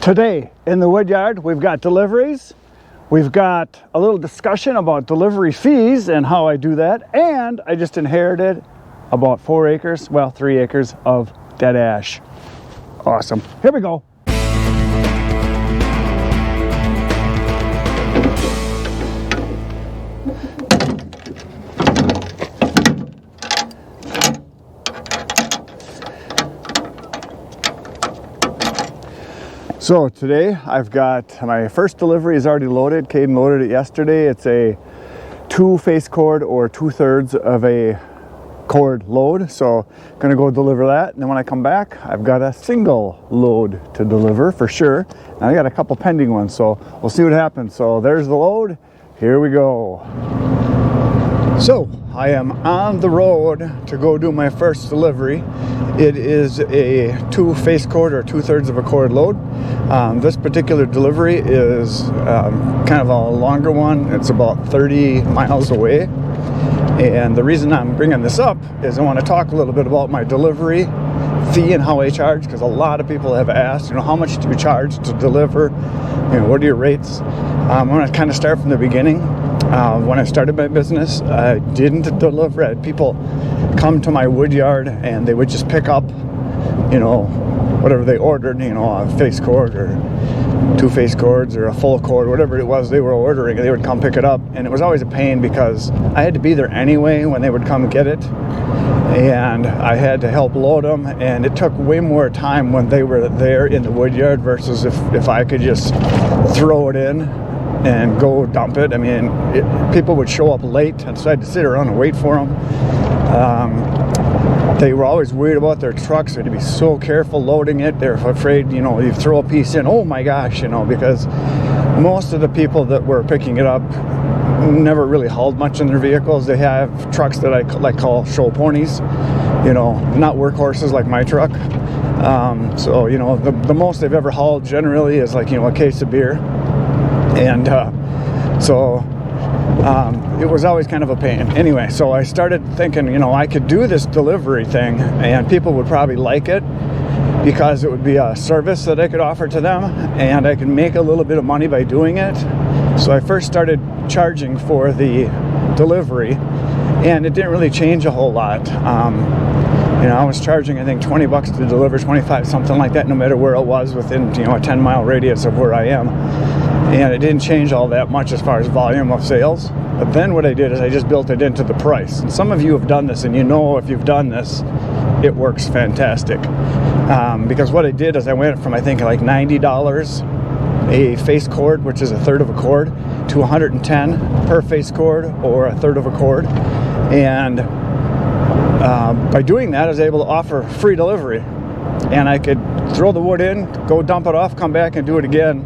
Today in the woodyard, we've got deliveries. We've got a little discussion about delivery fees and how I do that. And I just inherited about 4 acres, well, 3 acres of dead ash. Awesome. Here we go. So today I've got my first delivery is already loaded. Caden loaded it yesterday. It's a 2 face cord or 2/3 of a cord load. So I'm gonna go deliver that. And then when I come back, I've got a single load to deliver for sure. And I got a couple pending ones, so we'll see what happens. So there's the load. Here we go. So I am on the road to go do my first delivery. It is a 2 face cord or 2/3 of a cord load. This particular delivery is kind of a longer one. It's about 30 miles away. And the reason I'm bringing this up is I want to talk a little bit about my delivery fee and how I charge, because a lot of people have asked, how much do you charge to deliver? What are your rates? I'm going to kind of start from the beginning. When I started my business, I didn't deliver. I had people come to my wood yard and they would just pick up, whatever they ordered, a face cord or 2 face cords or a full cord, whatever it was they were ordering. They would come pick it up, and it was always a pain because I had to be there anyway when they would come get it, and I had to help load them, and it took way more time when they were there in the wood yard versus if I could just throw it in and go dump it. People would show up late, and so I had to sit around and wait for them. They were always worried about their trucks. They had to be so careful loading it. They're afraid, you throw a piece in, oh my gosh, because most of the people that were picking it up never really hauled much in their vehicles. They have trucks that I call show ponies, not workhorses like my truck. So, the most they've ever hauled generally is a case of beer. And it was always kind of a pain. Anyway, so I started thinking, I could do this delivery thing and people would probably like it because it would be a service that I could offer to them and I could make a little bit of money by doing it. So I first started charging for the delivery, and it didn't really change a whole lot. I was charging, I think, $20 to deliver, 25, something like that, no matter where it was within, a 10-mile radius of where I am. And it didn't change all that much as far as volume of sales. But then what I did is I just built it into the price. And some of you have done this, and if you've done this, it works fantastic. Because what I did is I went from, I think, $90 a face cord, which is 1/3 of a cord, to $110 per face cord or 1/3 of a cord. And by doing that, I was able to offer free delivery. And I could throw the wood in, go dump it off, come back and do it again.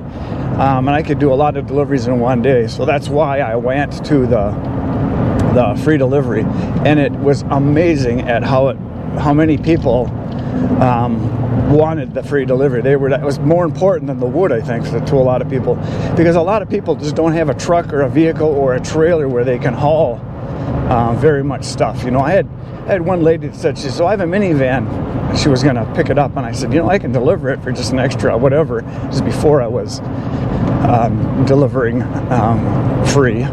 And I could do a lot of deliveries in one day. So that's why I went to the free delivery. And it was amazing at how many people wanted the free delivery. That was more important than the wood, I think, to a lot of people. Because a lot of people just don't have a truck or a vehicle or a trailer where they can haul very much stuff. I had one lady that said, I have a minivan. She was going to pick it up, and I said, I can deliver it for just an extra whatever. This is before I was delivering free.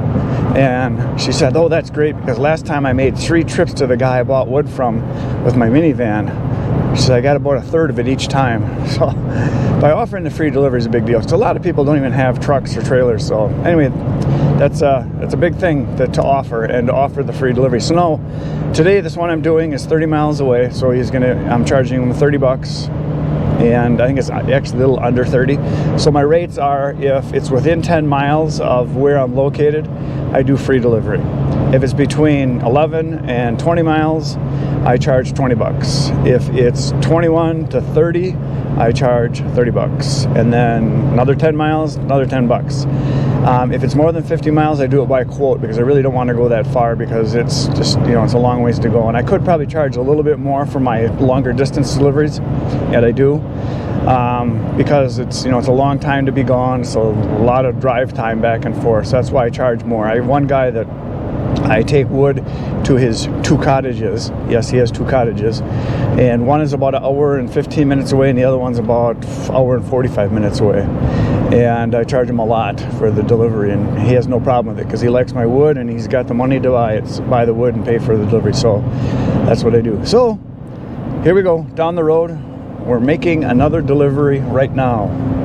And she said, oh, that's great, because last time I made 3 trips to the guy I bought wood from with my minivan. She said, I got about 1/3 of it each time. So by offering the free delivery is a big deal. So a lot of people don't even have trucks or trailers. So anyway, that's a big thing to offer, and to offer the free delivery. So now, today, this one I'm doing is 30 miles away. So I'm charging him $30. And I think it's actually a little under 30. So my rates are, if it's within 10 miles of where I'm located, I do free delivery. If it's between 11 and 20 miles, I charge $20. If it's 21 to 30, I charge $30. And then another 10 miles, another $10. If it's more than 50 miles, I do it by quote, because I really don't want to go that far, because it's just, it's a long ways to go. And I could probably charge a little bit more for my longer distance deliveries, and I do, because it's a long time to be gone, so a lot of drive time back and forth. So that's why I charge more. I have one guy that I take wood to his 2 cottages. Yes, he has 2 cottages, and one is about an hour and 15 minutes away, and the other one's about an hour and 45 minutes away. And I charge him a lot for the delivery, and he has no problem with it because he likes my wood and he's got the money to buy the wood and pay for the delivery. So that's what I do. So here we go down the road. We're making another delivery right now.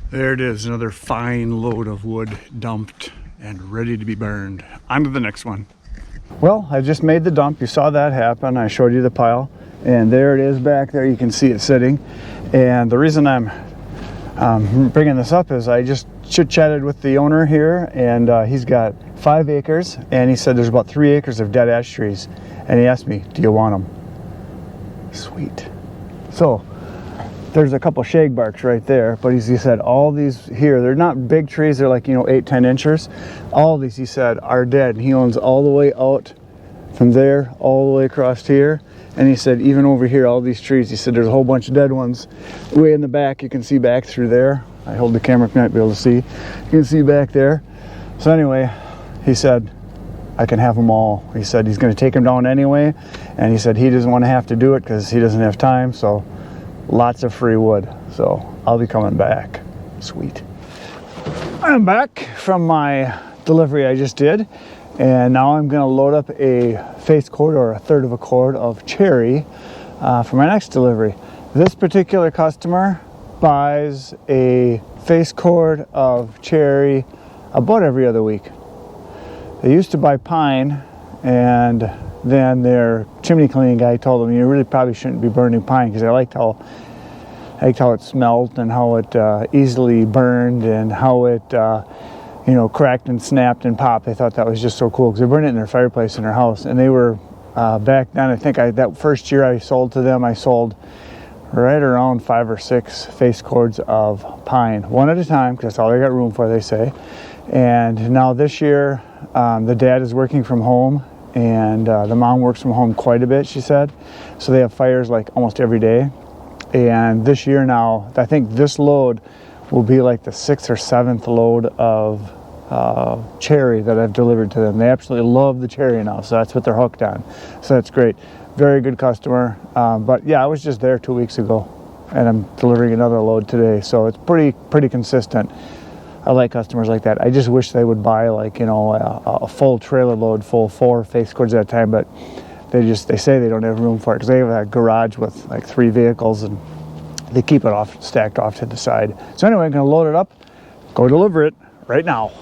There it is, another fine load of wood dumped and ready to be burned. On to the next one. Well, I just made the dump. You saw that happen. I showed you the pile, and there it is back there. You can see it sitting. And the reason I'm bringing this up is I just chit-chatted with the owner here, and he's got 5 acres, and he said there's about 3 acres of dead ash trees. And he asked me, do you want them? Sweet. So there's a couple shagbarks right there, but he said all these here, they're not big trees, they're like, 8-10 inches. All these, he said, are dead, and he owns all the way out from there all the way across here. And he said even over here, all these trees, he said there's a whole bunch of dead ones way in the back. You can see back through there. I hold the camera, you might be able to see. You can see back there. So anyway, he said I can have them all. He said he's going to take them down anyway, and he said he doesn't want to have to do it because he doesn't have time. So lots of free wood. So I'll be coming back. Sweet. I'm back from my delivery I just did, and now I'm going to load up a face cord or a third of a cord of cherry for my next delivery. This particular customer buys a face cord of cherry about every other week. They used to buy pine, and then their chimney cleaning guy told them you really probably shouldn't be burning pine because I liked how it smelled and how it easily burned and how it cracked and snapped and popped. They thought that was just so cool because they burned it in their fireplace in their house. And they were back then, I think that first year I sold to them, I sold right around 5 or 6 face cords of pine, one at a time, because that's all they got room for, they say. And now this year the dad is working from home, and the mom works from home quite a bit, she said. So they have fires like almost every day. And this year now, I think this load will be like the 6th or 7th load of cherry that I've delivered to them. They absolutely love the cherry now, so that's what they're hooked on. So that's great. Very good customer. But yeah, I was just there 2 weeks ago, and I'm delivering another load today. So it's pretty consistent. I like customers like that. I just wish they would buy like, a full trailer load, full 4 face cords at a time, but they say they don't have room for it because they have a garage with like 3 vehicles, and they keep it stacked off to the side. So anyway, I'm gonna load it up, go deliver it right now.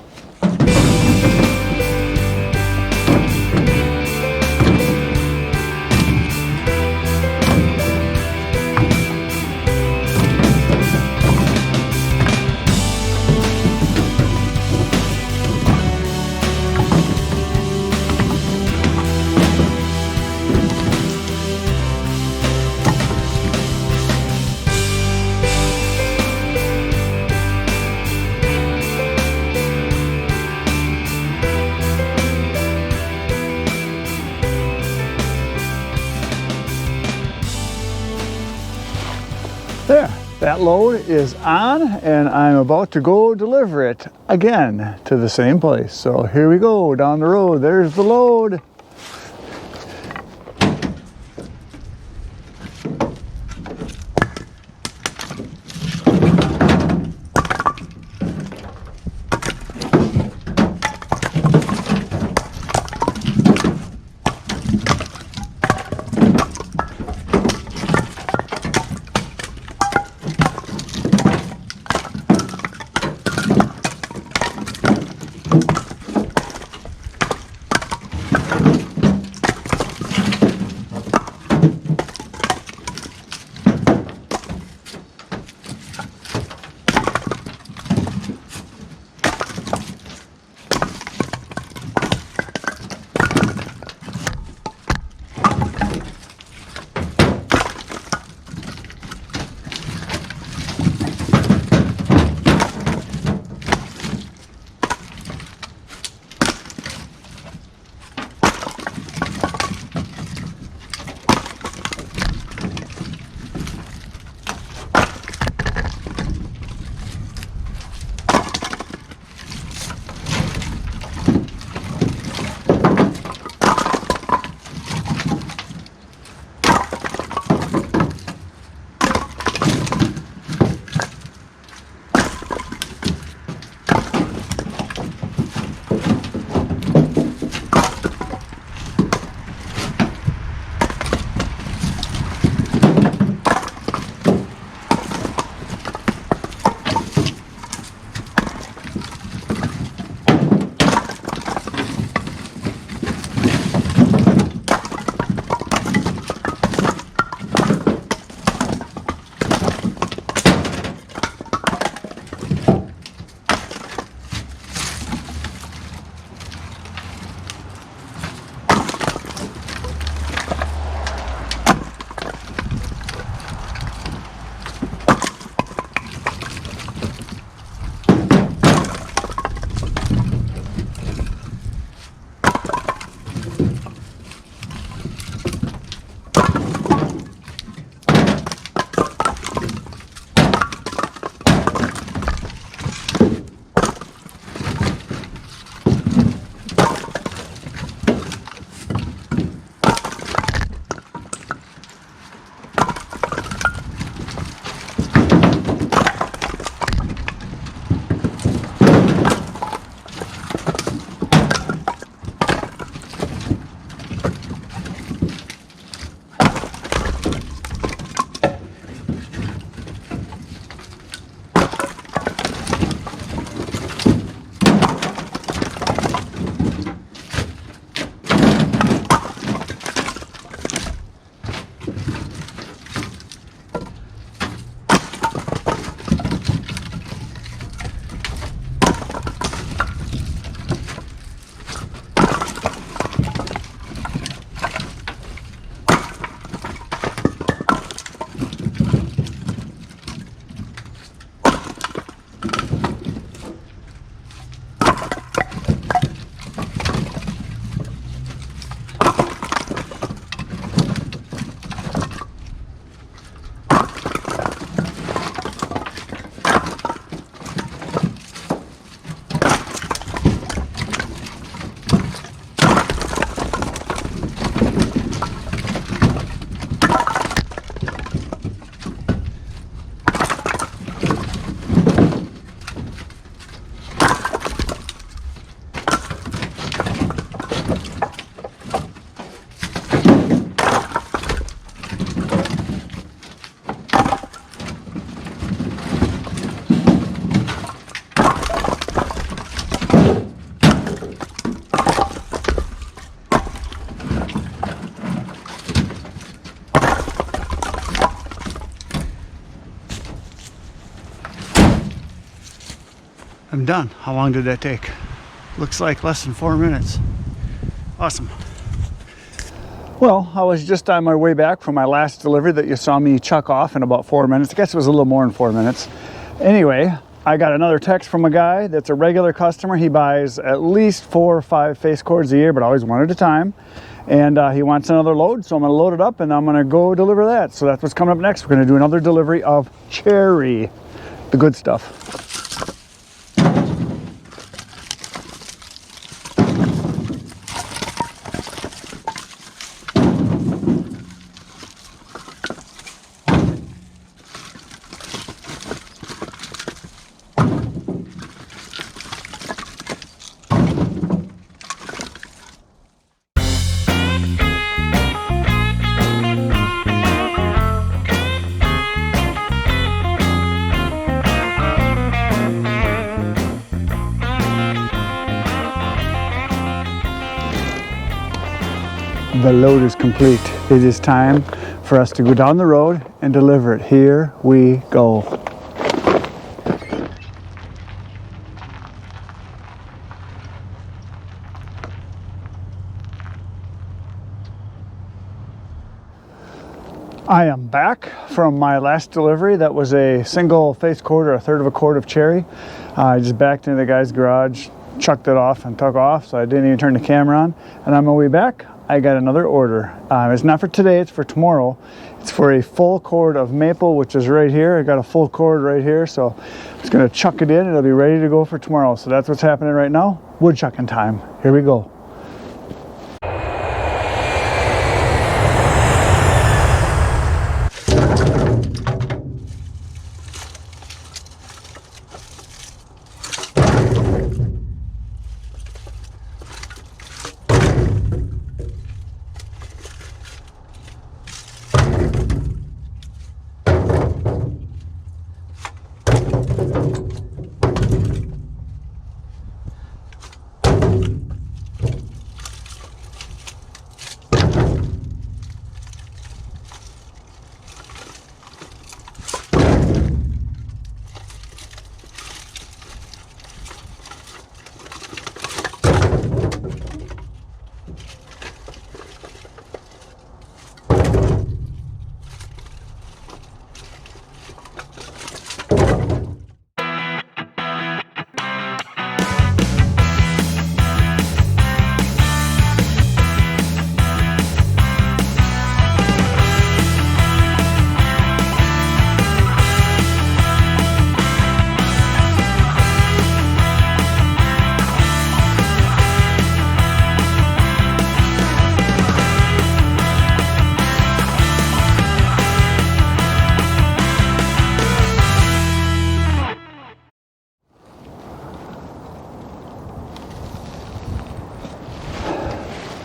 There, that load is on, and I'm about to go deliver it again to the same place. So here we go, down the road. There's the load. I'm done. How long did that take? Looks like less than 4 minutes. Awesome. Well, I was just on my way back from my last delivery that you saw me chuck off in about 4 minutes. I guess it was a little more than 4 minutes. Anyway, I got another text from a guy that's a regular customer. He buys at least 4 or 5 face cords a year, but always one at a time. And he wants another load, so I'm going to load it up and I'm going to go deliver that. So that's what's coming up next. We're going to do another delivery of cherry, the good stuff. The load is complete. It is time for us to go down the road and deliver it. Here we go. I am back from my last delivery. That was a single face cord or a third of a cord of cherry. I just backed into the guy's garage, chucked it off and took off, so I didn't even turn the camera on. And on my way back, I got another order. It's not for today, it's for tomorrow. It's for a full cord of maple, which is right here. I got a full cord right here, so I'm just gonna chuck it in. It'll be ready to go for tomorrow. So that's what's happening right now. Wood chucking time. Here we go.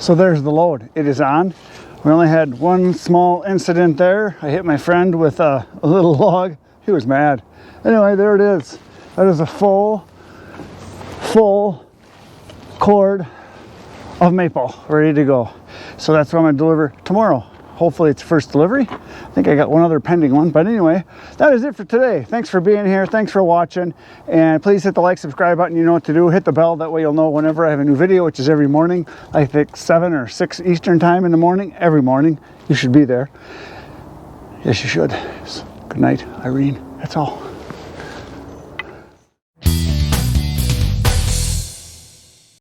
So there's the load. It is on. We only had one small incident there. I hit my friend with a little log. He was mad. Anyway, there it is. That is a full cord of maple ready to go. So that's what I'm gonna deliver tomorrow. Hopefully it's first delivery. I think I got one other pending one, but anyway, that is it for today. Thanks for being here. Thanks for watching. And please hit the like, subscribe button. You know what to do. Hit the bell. That way you'll know whenever I have a new video, which is every morning. I think 7 or 6 Eastern time in the morning. Every morning. You should be there. Yes, you should. Good night, Irene. That's all.